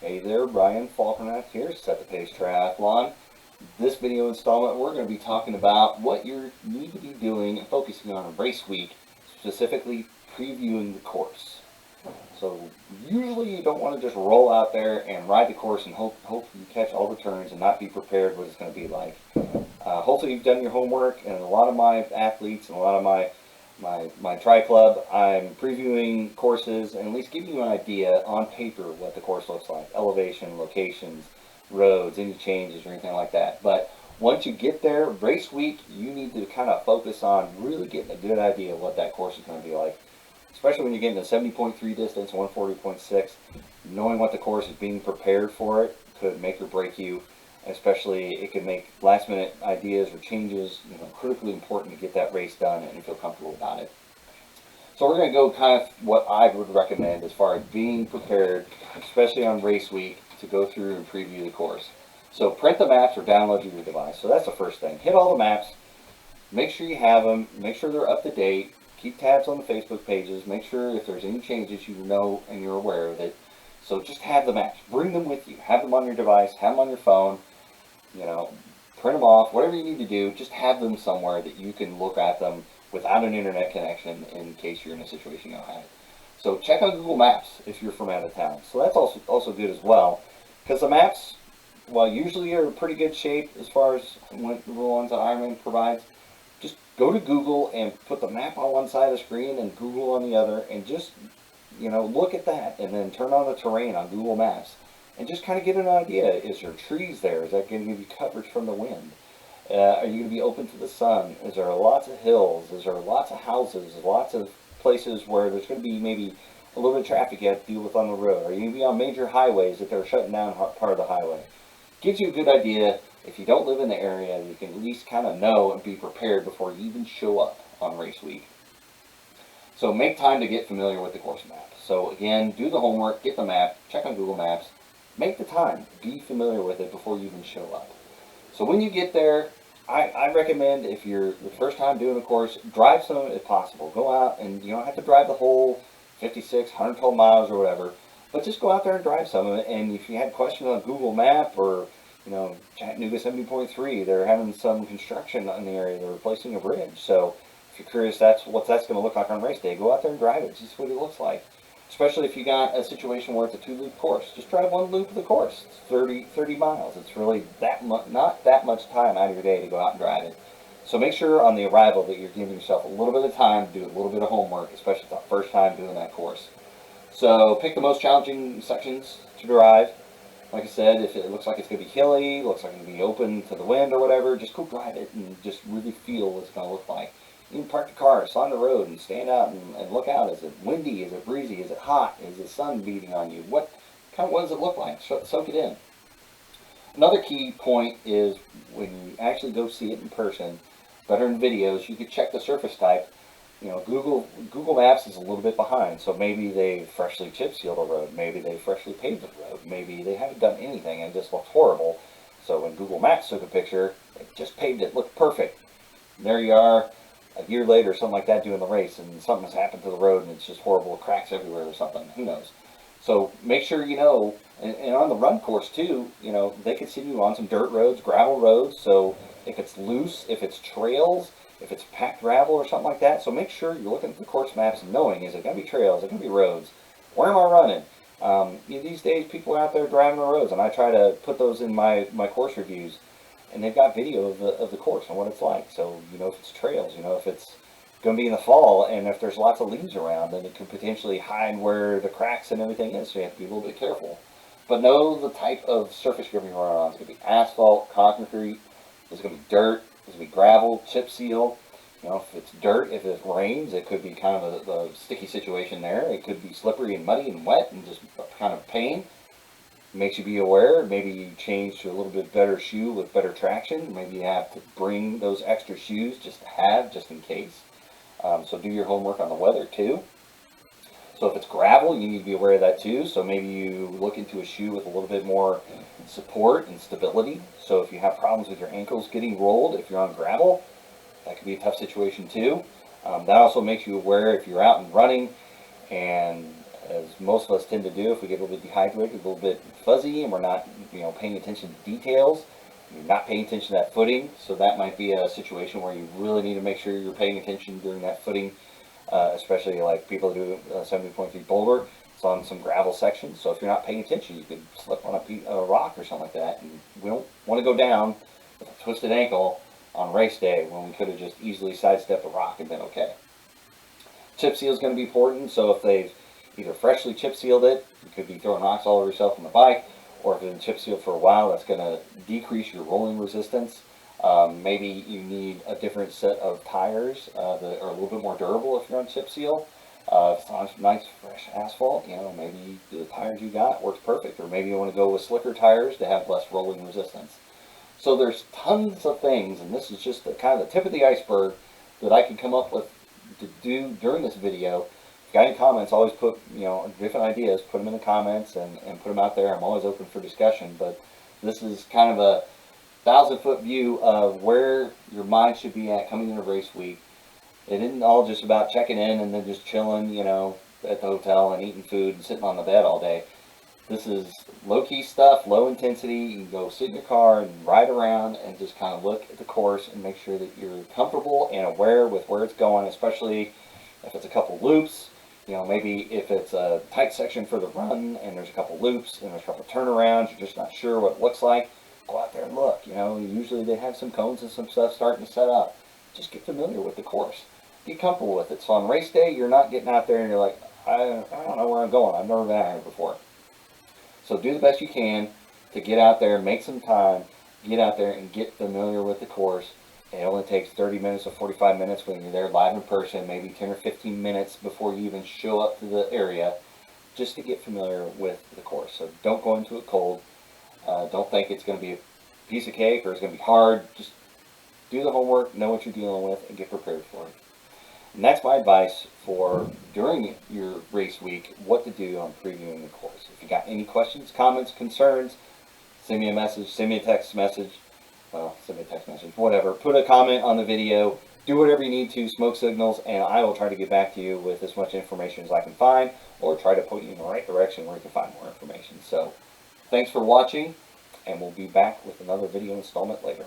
Hey there, Brian Falconer here, Set the Pace Triathlon. This video installment, we're going to be talking about what you need to be doing and focusing on race week, specifically previewing the course. So usually you don't want to just roll out there and ride the course and hope you catch all the turns and not be prepared what it's going to be like. Hopefully you've done your homework, and a lot of my athletes and a lot of my tri club, I'm previewing courses and at least giving you an idea on paper what the course looks like, elevation, locations, roads, any changes or anything like that. But once you get there, race week, you need to kind of focus on really getting a good idea of what that course is going to be like, especially when you're getting a 70.3 distance, 140.6. Knowing what the course is, being prepared for it could make or break you. Especially, it can make last minute ideas or changes, critically important to get that race done and feel comfortable about it. So we're going to go kind of what I would recommend as far as being prepared, especially on race week, to go through and preview the course. So print the maps or download to your device. So that's the first thing. Hit all the maps. Make sure you have them. Make sure they're up to date. Keep tabs on the Facebook pages. Make sure if there's any changes you know and you're aware of it. So just have the maps. Bring them with you. Have them on your device. Have them on your phone. Print them off, whatever you need to do, just have them somewhere that you can look at them without an internet connection in case you're in a situation you don't have it. So check on Google Maps if you're from out of town. So that's also good as well, because the maps, while usually are in pretty good shape as far as the ones that Ironman provides, just go to Google and put the map on one side of the screen and Google on the other, and just look at that, and then turn on the terrain on Google Maps. And just kind of get an idea. Is there trees there? Is that going to give you coverage from the wind? Are you going to be open to the sun? Is there lots of hills? Is there lots of houses? Lots of places where there's going to be maybe a little bit of traffic you have to deal with on the road? Are you going to be on major highways if they're shutting down part of the highway? Gives you a good idea. If you don't live in the area, you can at least kind of know and be prepared before you even show up on race week. So make time to get familiar with the course map. So again, do the homework, get the map, check on Google Maps. Make the time. Be familiar with it before you even show up. So when you get there, I recommend, if you're the first time doing a course, drive some if possible. Go out, and you don't have to drive the whole 56, 112 miles or whatever, but just go out there and drive some of it. And if you had questions on Google Map or, Chattanooga 70.3, they're having some construction in the area. They're replacing a bridge. So if you're curious what that's going to look like on race day, go out there and drive it. Just what it looks like. Especially if you got a situation where it's a 2-loop course. Just drive one loop of the course. It's 30 miles. It's really not that much time out of your day to go out and drive it. So make sure on the arrival that you're giving yourself a little bit of time to do a little bit of homework, especially if it's the first time doing that course. So pick the most challenging sections to drive. Like I said, if it looks like it's going to be hilly, looks like it's going to be open to the wind or whatever, just go drive it and just really feel what it's going to look like. You can park the car, sit on the road, and stand out and look out. Is it windy? Is it breezy? Is it hot? Is the sun beating on you? What does it look like? Soak it in. Another key point is when you actually go see it in person, better in videos, you could check the surface type. Google Maps is a little bit behind, so maybe they freshly chip sealed a road. Maybe they freshly paved the road. Maybe they haven't done anything and it just looks horrible. So when Google Maps took a picture, they just paved it, looked perfect. There you are, a year later, something like that, doing the race, and something has happened to the road and it's just horrible, cracks everywhere or something, who knows. So make sure and on the run course too, they could send you on some dirt roads, gravel roads. So if it's loose, if it's trails, if it's packed gravel or something like that, so make sure you're looking at the course maps and knowing, is it going to be trails, is it going to be roads, where am I running? These days people are out there driving the roads, and I try to put those in my course reviews. And they've got video of the course and what it's like. So, if it's trails, if it's going to be in the fall, and if there's lots of leaves around, then it could potentially hide where the cracks and everything is. So you have to be a little bit careful. But know the type of surface you're going to be running on. It's going to be asphalt, concrete, it's going to be dirt, it's going to be gravel, chip seal. If it's dirt, if it rains, it could be kind of a sticky situation there. It could be slippery and muddy and wet and just kind of pain. Makes you be aware. Maybe you change to a little bit better shoe with better traction. Maybe you have to bring those extra shoes just in case. So do your homework on the weather too. So if it's gravel, you need to be aware of that too. So maybe you look into a shoe with a little bit more support and stability. So if you have problems with your ankles getting rolled, if you're on gravel, that could be a tough situation too. That also makes you aware if you're out and running and as most of us tend to do, if we get a little bit dehydrated, a little bit fuzzy, and we're not, paying attention to details, you're not paying attention to that footing. So that might be a situation where you really need to make sure you're paying attention during that footing, especially like people who do 70.3 boulder. It's on some gravel sections. So if you're not paying attention, you could slip on a rock or something like that. And we don't want to go down with a twisted ankle on race day when we could have just easily sidestepped a rock and been okay. Chip seal is going to be important. So if they've either freshly chip sealed it, you could be throwing rocks all over yourself on the bike, or if it's been chip sealed for a while, that's going to decrease your rolling resistance. Maybe you need a different set of tires that are a little bit more durable if you're on chip seal. If it's on nice fresh asphalt, maybe the tires you got works perfect, or maybe you want to go with slicker tires to have less rolling resistance. So there's tons of things, and this is just the kind of the tip of the iceberg that I could come up with to do during this video. If you got any comments, always put, different ideas, put them in the comments and put them out there. I'm always open for discussion, but this is kind of a 1,000-foot view of where your mind should be at coming into race week. It isn't all just about checking in and then just chilling, at the hotel and eating food and sitting on the bed all day. This is low-key stuff, low intensity. You can go sit in your car and ride around and just kind of look at the course and make sure that you're comfortable and aware with where it's going, especially if it's a couple loops. Maybe if it's a tight section for the run and there's a couple loops and there's a couple turnarounds, you're just not sure what it looks like, go out there and look. Usually they have some cones and some stuff starting to set up. Just get familiar with the course. Get comfortable with it. So on race day, you're not getting out there and you're like, I don't know where I'm going. I've never been out here before. So do the best you can to get out there, make some time, get out there and get familiar with the course. It only takes 30 minutes or 45 minutes when you're there live in person, maybe 10 or 15 minutes before you even show up to the area, just to get familiar with the course. So don't go into it cold. Don't think it's going to be a piece of cake or it's going to be hard. Just do the homework, know what you're dealing with, and get prepared for it. And that's my advice for during your race week, what to do on previewing the course. If you got any questions, comments, concerns, send me a message, send me a text message. Well, send me a text message, whatever. Put a comment on the video. Do whatever you need to, smoke signals, and I will try to get back to you with as much information as I can find, or try to point you in the right direction where you can find more information. So, thanks for watching, and we'll be back with another video installment later.